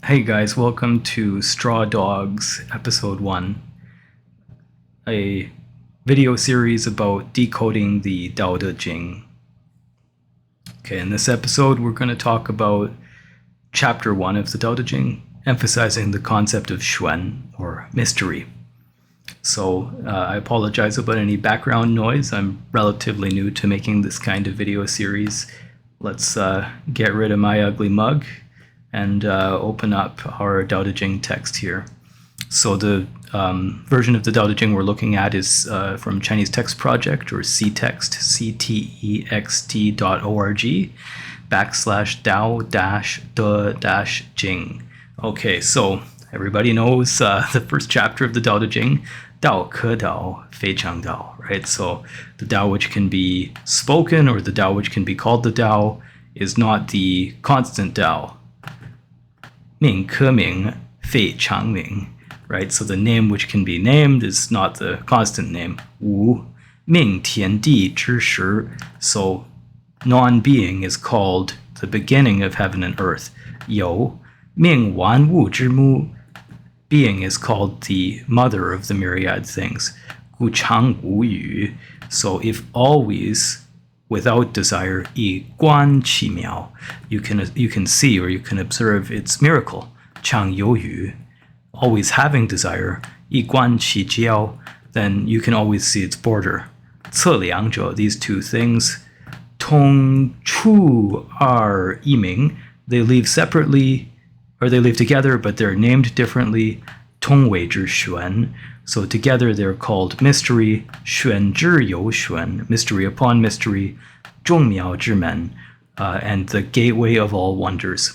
Hey guys, welcome to Straw Dogs Episode 1, a video series about decoding the Dao De Jing. Okay, in this episode we're going to talk about Chapter 1 of the Dao De Jing, emphasizing the concept of Xuan, or mystery. So I apologize about any background noise. I'm relatively new to making this kind of video series. Let's get rid of my ugly mug and open up our Dao De Jing text here. So the version of the Dao De Jing we're looking at is from Chinese Text Project, or ctext, ctext.org, /Dao-De-Jing. Okay, so everybody knows the first chapter of the Dao De Jing, Dao Ke Dao, Fei Chang Dao, right? So the Dao which can be spoken, or the Dao which can be called the Dao, is not the constant Dao. Ming Ke Ming, Fei Chang Ming, right? So the name which can be named is not the constant name. Wu Ming Tian Di Zhi Shi. So non-being is called the beginning of heaven and earth. You Ming Wan Wu Zhi Mu. Being is called the mother of the myriad things. Gu Chang Wu Yu. So if always without desire, yi guan qi miao, you can see or you can observe its miracle. Chang you yu, always having desire, yi guan qi jiao, then you can always see its border. Ce liang zhe, these two things, tong chu er yiming, they live separately, or they live together, but they're named differently. Tong wei zhi xuan. So together they're called mystery, xuan zhi you xuan, mystery upon mystery, zhong miao zhi men, and the gateway of all wonders.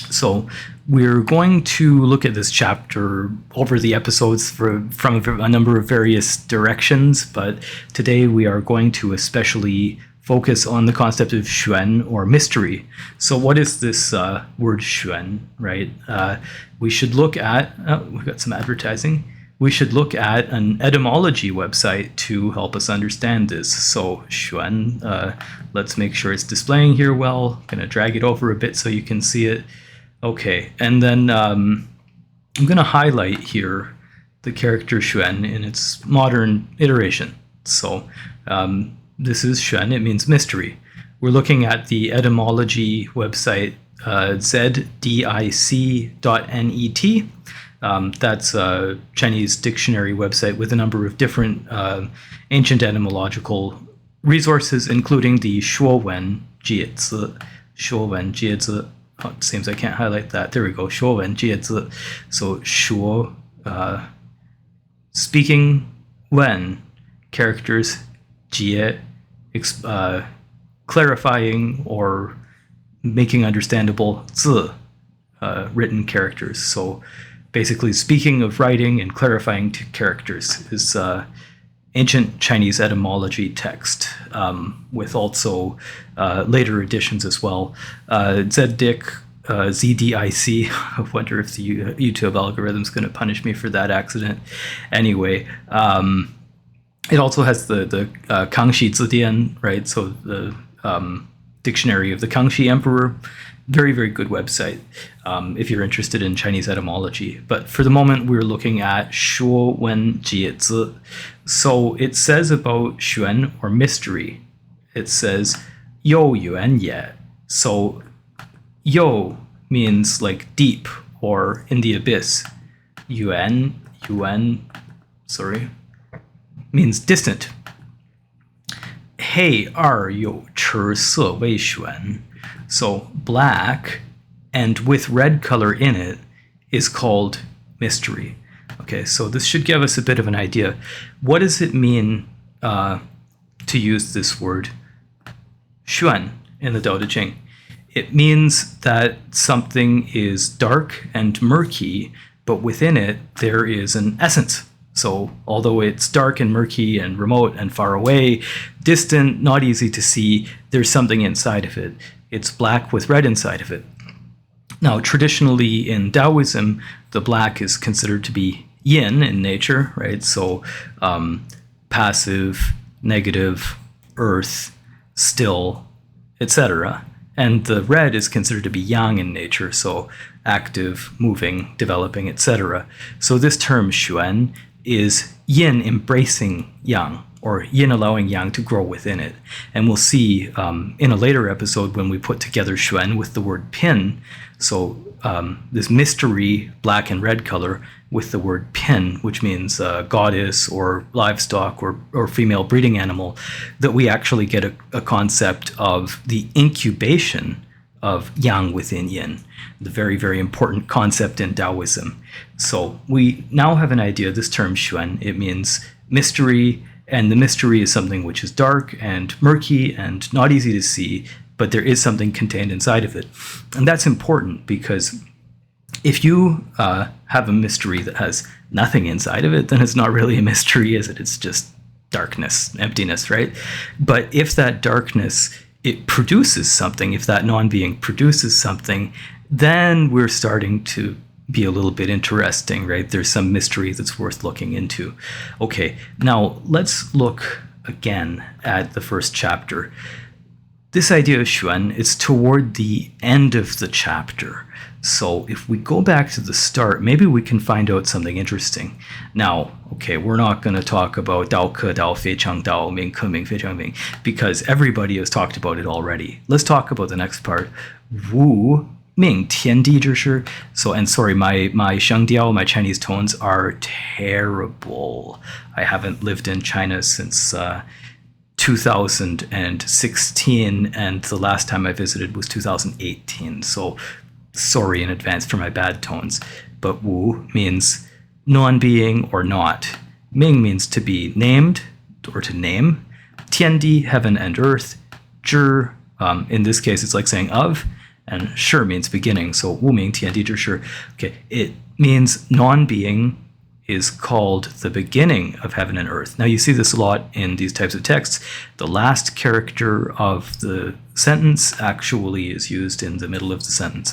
So we're going to look at this chapter over the episodes from a number of various directions, but today we are going to especially focus on the concept of xuan, or mystery. So what is this word xuan, right? We should look at, we've got some advertising. We should look at an etymology website to help us understand this. So Xuan, let's make sure it's displaying here well. I'm going to drag it over a bit so you can see it. Okay, and then I'm going to highlight here the character Xuan in its modern iteration. So this is Xuan, it means mystery. We're looking at the etymology website zdic.net. That's a Chinese dictionary website with a number of different ancient etymological resources, including the Xuan Jiezi. Xuan Jiezi. Oh, it seems I can't highlight that. There we go. Xuan Jiezi. So Shuo, speaking, Wen, characters, Jie, clarifying or making understandable, Zi, written characters. So basically, speaking of writing and clarifying characters is ancient Chinese etymology text, with also later editions as well. ZDIC, ZDIC, I wonder if the YouTube algorithm is going to punish me for that accident. Anyway, it also has the Kangxi Zidian, right? So the dictionary of the Kangxi Emperor. Very, very good website if you're interested in Chinese etymology. But for the moment, we're looking at Shuo Wen Jiezi. So it says about Xuan, or mystery, it says You Yuan Ye. So Yo means like deep or in the abyss. Yuan means distant. Hei er you chi se wei xuan. So black and with red color in it is called mystery. Okay, so this should give us a bit of an idea. What does it mean to use this word xuan in the Dao De Jing? It means that something is dark and murky, but within it there is an essence. So although it's dark and murky and remote and far away, distant, not easy to see, there's something inside of it. It's black with red inside of it. Now, traditionally in Taoism, the black is considered to be yin in nature, right? So passive, negative, earth, still, etc. And the red is considered to be yang in nature, so active, moving, developing, etc. So this term Xuan is yin embracing yang, or yin allowing yang to grow within it. And we'll see in a later episode when we put together Xuan with the word pin, so this mystery black and red color with the word pin, which means goddess or livestock or female breeding animal, that we actually get a concept of the incubation of yang within yin, the very, very important concept in Taoism. So we now have an idea, this term Xuan, it means mystery, and the mystery is something which is dark and murky and not easy to see, but there is something contained inside of it. And that's important because if you have a mystery that has nothing inside of it, then it's not really a mystery, is it? It's just darkness, emptiness, right? But if that darkness, it produces something, if that non-being produces something, then we're starting to be a little bit interesting, right? There's some mystery that's worth looking into. Okay, now let's look again at the first chapter. This idea of Xuan is toward the end of the chapter. So if we go back to the start, maybe we can find out something interesting. Now, okay, we're not going to talk about Dao Ke Dao, Fei Chang Dao, Ming Ke Ming, Fei Chang Ming, because everybody has talked about it already. Let's talk about the next part. Wu Ming Tian Di Zhi Shi. So, and sorry, my Sheng Diao, my Chinese tones are terrible. I haven't lived in China since 2016, and the last time I visited was 2018. So sorry in advance for my bad tones. But Wu means non-being or not. Ming means to be named or to name. Tiandi, heaven and earth. Zhi, in this case, it's like saying of. And shi means beginning. So Wu Ming Tiandi Zhi Shi. Okay, it means non-being is called the beginning of heaven and earth. Now you see this a lot in these types of texts. The last character of the sentence actually is used in the middle of the sentence.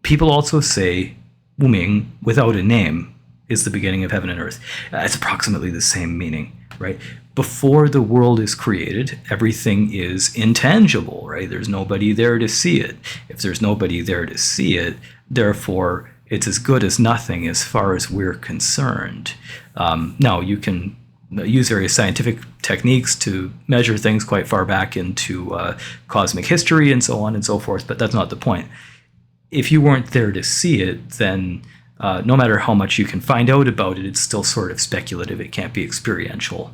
People also say Wu Ming without a name is the beginning of heaven and earth. It's approximately the same meaning, right? Before the world is created, everything is intangible, right? There's nobody there to see it. If there's nobody there to see it, therefore it's as good as nothing as far as we're concerned. Now, you can use various scientific techniques to measure things quite far back into cosmic history and so on and so forth, but that's not the point. If you weren't there to see it, then no matter how much you can find out about it, it's still sort of speculative. It can't be experiential.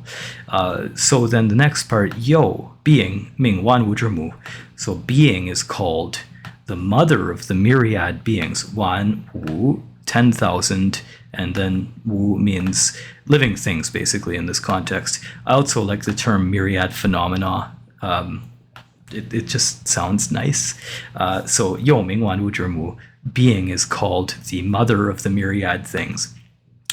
So then the next part, yo, being, ming wan wu zhi mu. So being is called the mother of the myriad beings. Wan, wu, 10,000, and then wu means living things, basically, in this context. I also like the term myriad phenomena. It just sounds nice. So, yo ming wan wu zhi mu, being is called the mother of the myriad things.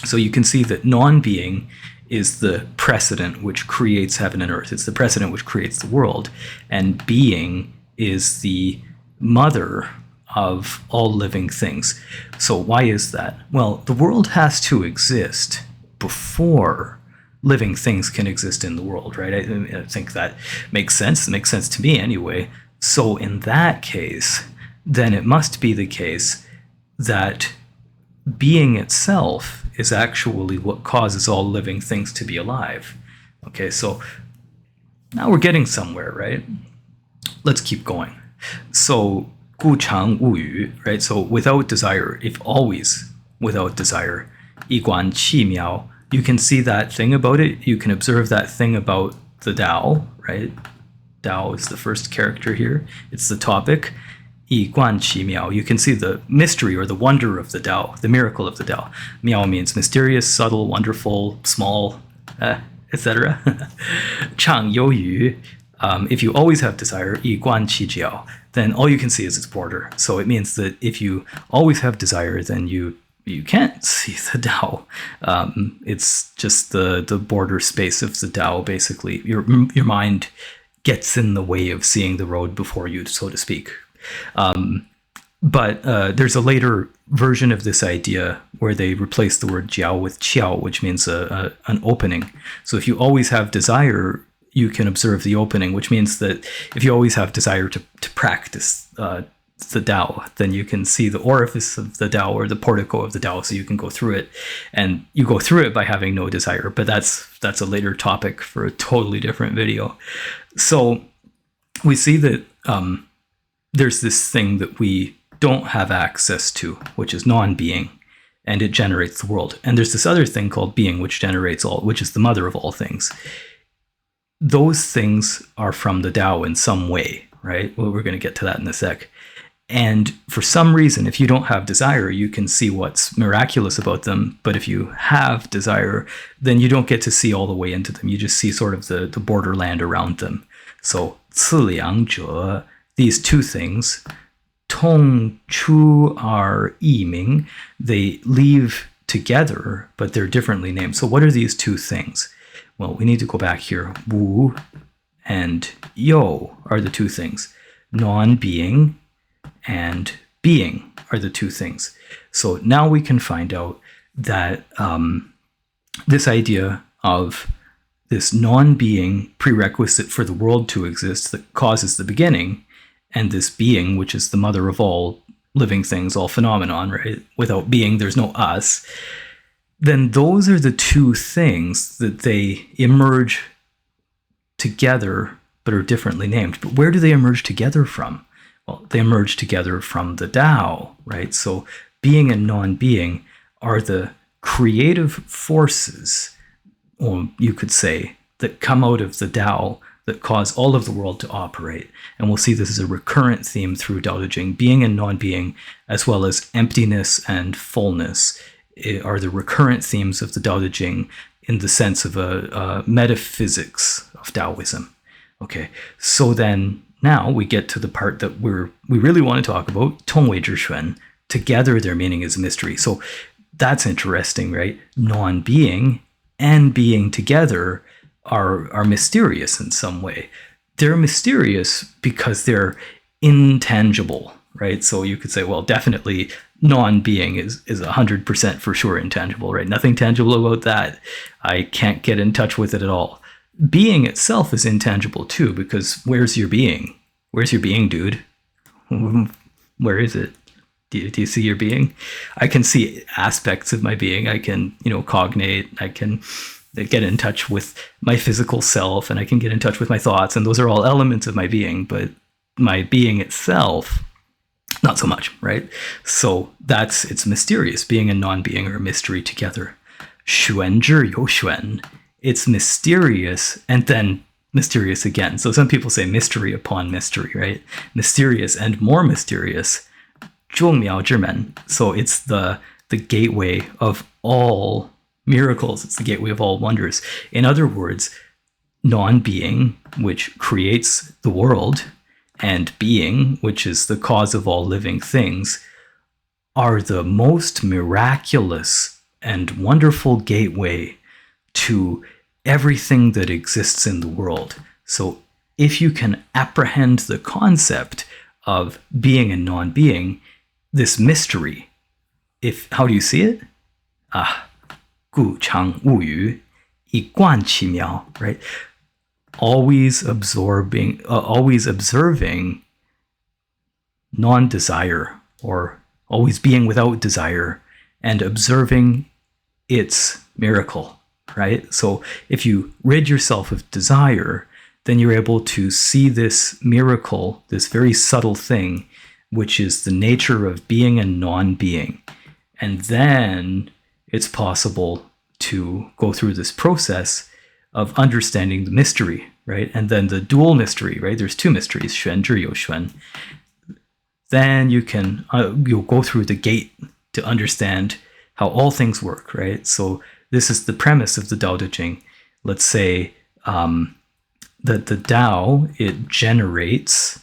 So you can see that non-being is the precedent which creates heaven and earth. It's the precedent which creates the world. And being is the mother of all living things. So why is that? Well, the world has to exist before living things can exist in the world, right? I think that makes sense. It makes sense to me anyway. So in that case, then it must be the case that being itself is actually what causes all living things to be alive. Okay, so now we're getting somewhere, right? Let's keep going. So, gu chang wu yu, right? So, without desire, if always without desire, yi guan qi miao, you can see that thing about it. You can observe that thing about the Tao, right? Tao is the first character here. It's the topic. Yi guan qi miao. You can see the mystery or the wonder of the Tao, the miracle of the Tao. Miao means mysterious, subtle, wonderful, small, etc. Chang you yu. If you always have desire, yi guan qi jiao, then all you can see is its border. So it means that if you always have desire, then you can't see the Tao. It's just the border space of the Tao, basically. Your mind gets in the way of seeing the road before you, so to speak. But there's a later version of this idea where they replace the word jiao with qiao, which means an opening. So if you always have desire, you can observe the opening, which means that if you always have desire to practice the Tao, then you can see the orifice of the Tao or the portico of the Tao, so you can go through it. And you go through it by having no desire, but that's a later topic for a totally different video. So we see that there's this thing that we don't have access to, which is non-being, and it generates the world. And there's this other thing called being, which generates all, which is the mother of all things. Those things are from the Tao in some way, right? Well, we're going to get to that in a sec. And for some reason, if you don't have desire, you can see what's miraculous about them. But if you have desire, then you don't get to see all the way into them. You just see sort of the borderland around them. So, 次两者, these two things, 同出而异名, they leave together, but they're differently named. So what are these two things? Well, we need to go back here. Wu and yo are the two things. Non-being and being are the two things. So now we can find out that this idea of this non-being prerequisite for the world to exist that causes the beginning, and this being, which is the mother of all living things, all phenomenon, right? Without being, there's no us. Then those are the two things that they emerge together, but are differently named. But where do they emerge together from? Well, they emerge together from the Tao, right? So being and non-being are the creative forces, or you could say, that come out of the Tao that cause all of the world to operate. And we'll see this is a recurrent theme through Dao De Jing. Being and non-being, as well as emptiness and fullness, are the recurrent themes of the Dao De Jing in the sense of a metaphysics of Taoism. Okay, so then now we get to the part that we really want to talk about, 同为之玄. Together their meaning is a mystery. So that's interesting, right? Non-being and being together are mysterious in some way. They're mysterious because they're intangible, right? So you could say, well, definitely non-being is 100% for sure intangible, right? Nothing tangible about that. I can't get in touch with it at all. Being itself is intangible too, because where's your being? Where's your being, dude? Where is it? Do you see your being? I can see aspects of my being. I can, cognate. I can get in touch with my physical self, and I can get in touch with my thoughts, and those are all elements of my being, but my being itself, not so much, right? So it's mysterious. Being and non-being are a mystery together. 玄之又玄. It's mysterious and then mysterious again. So some people say mystery upon mystery, right? Mysterious and more mysterious. 众妙之门. So it's the gateway of all miracles. It's the gateway of all wonders. In other words, non-being, which creates the world, and being, which is the cause of all living things, are the most miraculous and wonderful gateway to everything that exists in the world. So if you can apprehend the concept of being and non-being, this mystery, how do you see it? 故常物语，以观其妙, right? Always observing non-desire, or always being without desire, and observing its miracle, right? So if you rid yourself of desire, then you're able to see this miracle, this very subtle thing, which is the nature of being and non-being. And then it's possible to go through this process of understanding the mystery, right? And then the dual mystery, right? There's two mysteries, 玄之又玄. Then you'll go through the gate to understand how all things work, right? So this is the premise of the Dao De Jing. Let's say that the Tao, it generates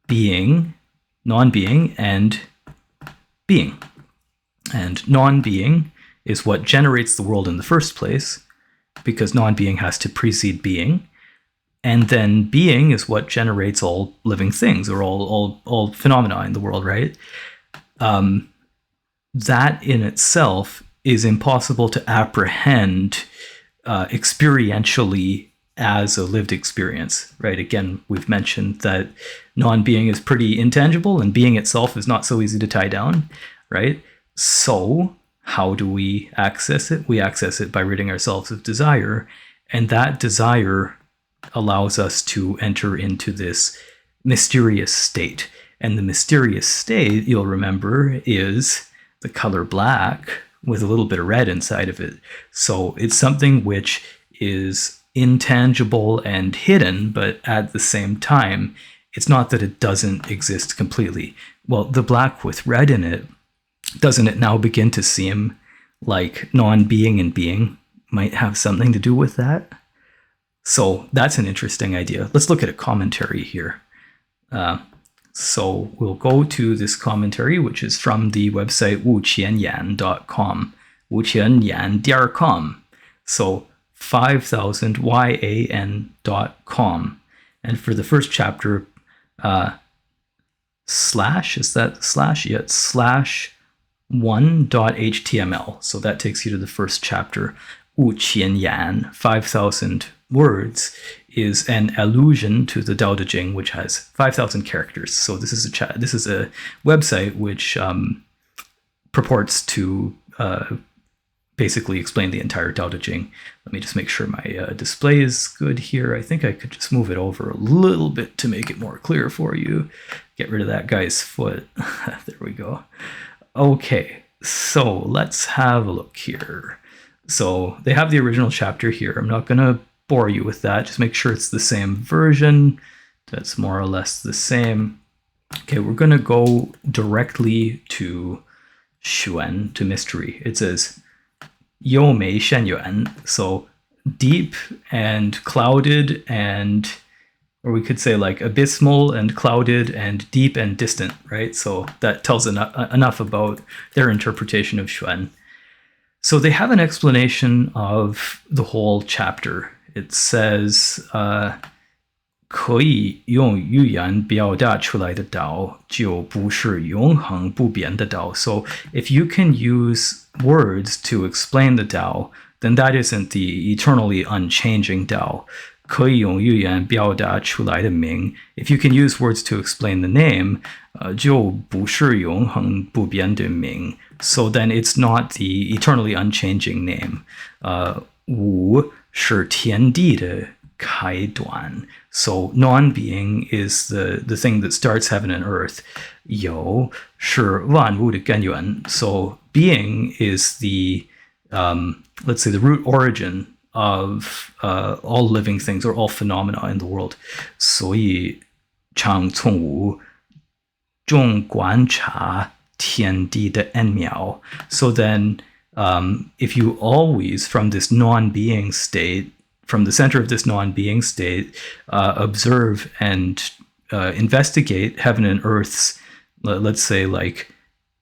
being, non-being, and being. And non-being is what generates the world in the first place, because non-being has to precede being. And then being is what generates all living things, or all phenomena in the world, right? That in itself is impossible to apprehend experientially as a lived experience, right? Again, we've mentioned that non-being is pretty intangible and being itself is not so easy to tie down, right? So how do we access it? We access it by ridding ourselves of desire, and that desire allows us to enter into this mysterious state. And the mysterious state, you'll remember, is the color black with a little bit of red inside of it. So it's something which is intangible and hidden, but at the same time, it's not that it doesn't exist completely. Well, the black with red in it, doesn't it now begin to seem like non-being and being might have something to do with that? So that's an interesting idea. Let's look at a commentary here. So we'll go to this commentary, which is from the website wuqianyan.com, wuqianyan.com. So 5000yan.com. And for the first chapter, slash, is that slash? Yeah, it's /1.html. So that takes you to the first chapter. Wuqianyan, 5,000 words, is an allusion to the Dao De Jing, which has 5,000 characters. So this is a website which purports to basically explain the entire Dao De Jing. Let me just make sure my display is good here. I think I could just move it over a little bit to make it more clear for you. Get rid of that guy's foot. There we go. Okay, so let's have a look here. So they have the original chapter here. I'm not going to bore you with that. Just make sure it's the same version. That's more or less the same. Okay, we're going to go directly to Xuan, to mystery. It says, You Mei Shen Yuan. So deep and clouded and, or we could say like abysmal and clouded and deep and distant, right? So that tells enough about their interpretation of Xuan. So they have an explanation of the whole chapter. It says, 可以用语言表达出来的道，就不是永恒不变的道. So if you can use words to explain the Tao, then that isn't the eternally unchanging Tao. 可以用语言表达出来的名, if you can use words to explain the name, 就不是永恒不变的名. So then it's not the eternally unchanging name. 无是天地的开端. So non-being is the thing that starts heaven and earth. 有是万物的根源. So being is the, let's say, the root origin of all living things or all phenomena in the world. 所以常从无众观察天地的恩妙. So then, if you always, from this non-being state, from the center of this non-being state, observe and investigate heaven and earth's, let's say, like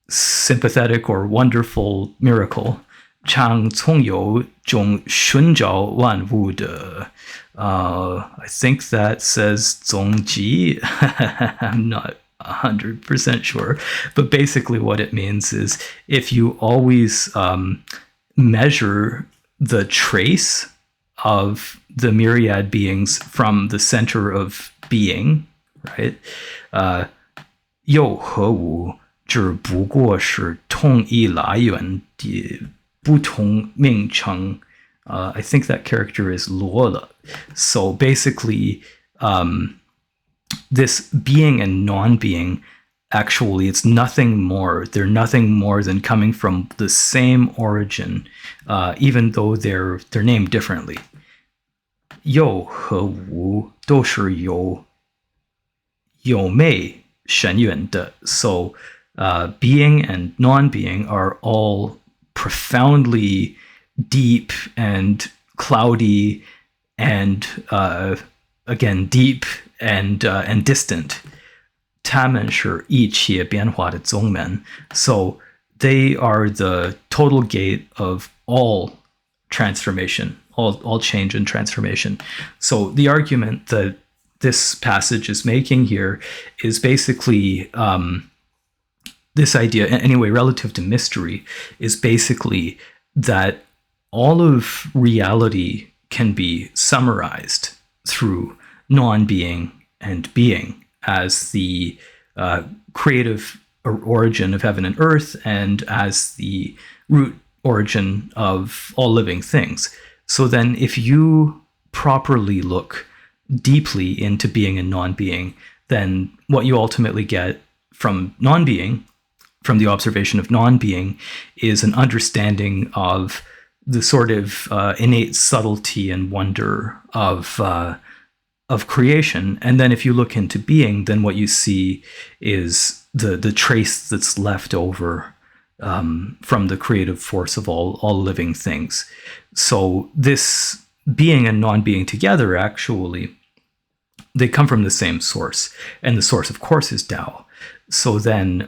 sympathetic or wonderful miracle, 常从有种寻找万物的, I think that says 总集. I'm not 100% sure, but basically what it means is if you always measure the trace of the myriad beings from the center of being, right? 又何无只不过是同一来源的不同名称. I think that character is 罗了. So basically, this being and non-being, actually, it's nothing more. They're nothing more than coming from the same origin, even though they're named differently. 有和无都是有昧深远的. So being and non-being are all profoundly deep and cloudy and again deep and distant. 他们是一切变化的宗门. So they are the total gate of all transformation, all change and transformation. So the argument that this passage is making here is basically this idea, anyway, relative to mystery, is basically that all of reality can be summarized through non-being and being as the creative origin of heaven and earth, and as the root origin of all living things. So then if you properly look deeply into being and non-being, then what you ultimately get from non-being, from the observation of non-being, is an understanding of the sort of innate subtlety and wonder of creation. And then if you look into being, then what you see is the trace that's left over from the creative force of all living things. So this being and non-being together, actually, they come from the same source. And the source, of course, is Tao. So then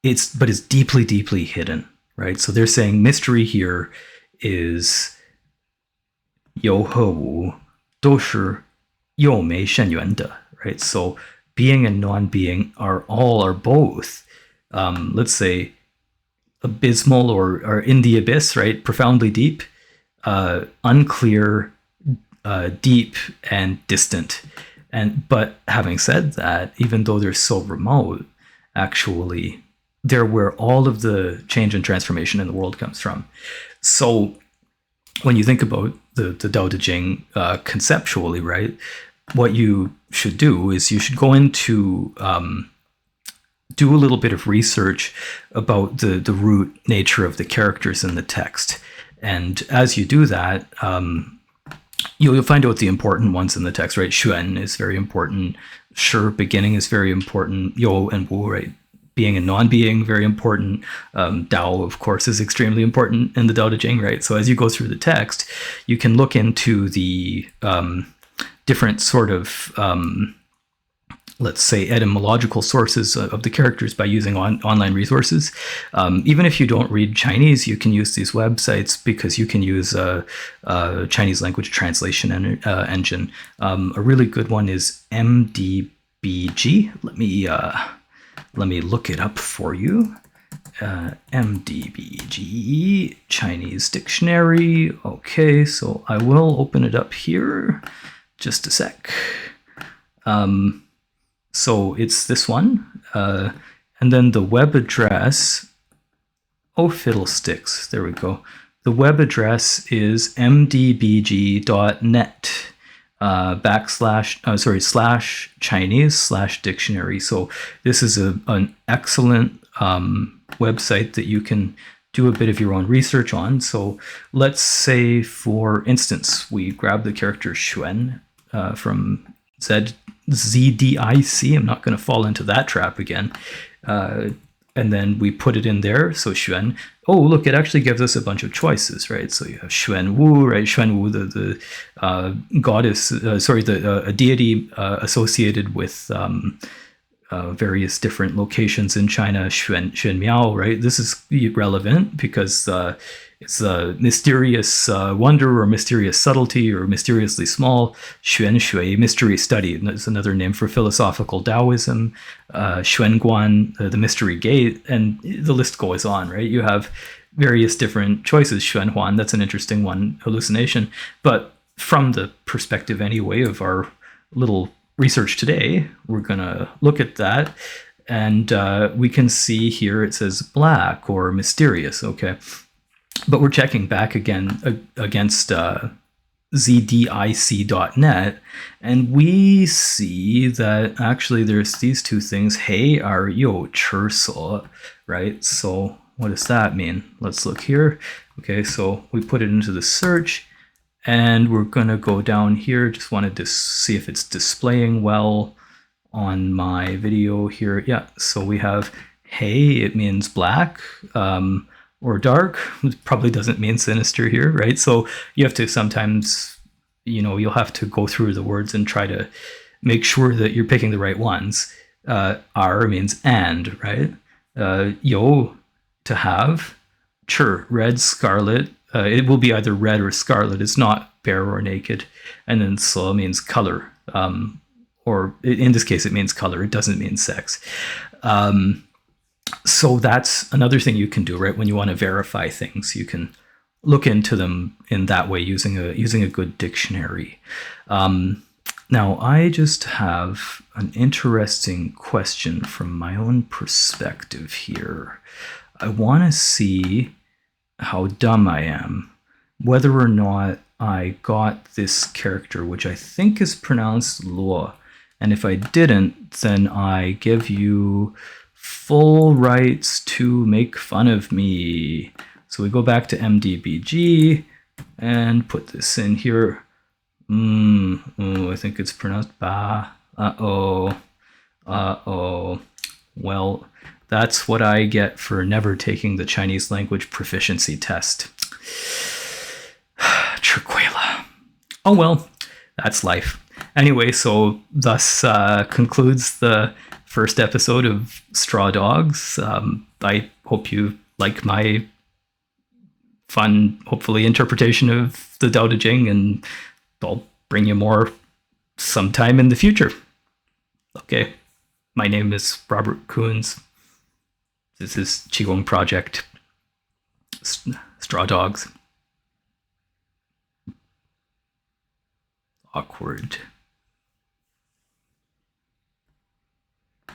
it's deeply, deeply hidden, right? So they're saying mystery here is 有和无都是又没甚远的, right? So being and non-being are both, let's say, abysmal or in the abyss, right? Profoundly deep, unclear, deep, and distant. But having said that, even though they're so remote, actually, they're where all of the change and transformation in the world comes from. So when you think about the Dao De Jing conceptually, right, what you should do is you should go into do a little bit of research about the root nature of the characters in the text. And as you do that, you'll find out the important ones in the text, right? Xuan is very important. Shi, beginning, is very important. You and Wu, right? Being and non-being, very important. Dao, of course, is extremely important in the Dao De Jing, right? So as you go through the text, you can look into the different sort of, let's say, etymological sources of the characters by using online resources. Even if you don't read Chinese, you can use these websites because you can use a Chinese language translation engine. A really good one is MDBG. Let me look it up for you. MDBG, Chinese dictionary. Okay, so I will open it up here. Just a sec. So it's this one. And then the web address. Oh, fiddlesticks. There we go. The web address is mdbg.net. /Chinese/dictionary. So this is an excellent website that you can do a bit of your own research on. So let's say, for instance, we grab the character Xuan from ZDIC. I'm not going to fall into that trap again. And then we put it in there. So Xuan. Oh, look, it actually gives us a bunch of choices, right? So you have Xuan Wu, right? Xuan Wu, the goddess, a deity associated with various different locations in China. Xuan Miao, right? This is relevant because it's a mysterious wonder or mysterious subtlety or mysteriously small. Xuan Shui, mystery study. And that's another name for philosophical Taoism. Xuan Guan, the mystery gate. And the list goes on, right? You have various different choices. Xuan Huan, that's an interesting one, hallucination. But from the perspective, anyway, of our little research today, we're going to look at that. And we can see here it says black or mysterious, okay? But we're checking back again against ZDIC.net, and we see that actually there's these two things. Hei er you chi so, right? So what does that mean? Let's look here. Okay, so we put it into the search, and we're going to go down here. Just wanted to see if it's displaying well on my video here. Yeah, so we have Hei, it means black. Or dark. It probably doesn't mean sinister here, right? So you have to sometimes, you'll have to go through the words and try to make sure that you're picking the right ones. R means and, right? Yo, to have. Chi, red, scarlet. It will be either red or scarlet. It's not bare or naked. And then so means color. Or in this case, it means color. It doesn't mean sex. So that's another thing you can do, right? When you want to verify things, you can look into them in that way using a good dictionary. Now, I just have an interesting question from my own perspective here. I want to see how dumb I am, whether or not I got this character, which I think is pronounced luo. And if I didn't, then I give you full rights to make fun of me. So we go back to MDBG and put this in here. I think it's pronounced ba. Well, that's what I get for never taking the Chinese language proficiency test. Triquela. Oh well, that's life. Anyway, so thus concludes the first episode of Straw Dogs. I hope you like my fun, hopefully, interpretation of the Dao De Jing, and I'll bring you more sometime in the future. Okay, my name is Robert Coons. This is Qigong Project. Straw Dogs. Awkward.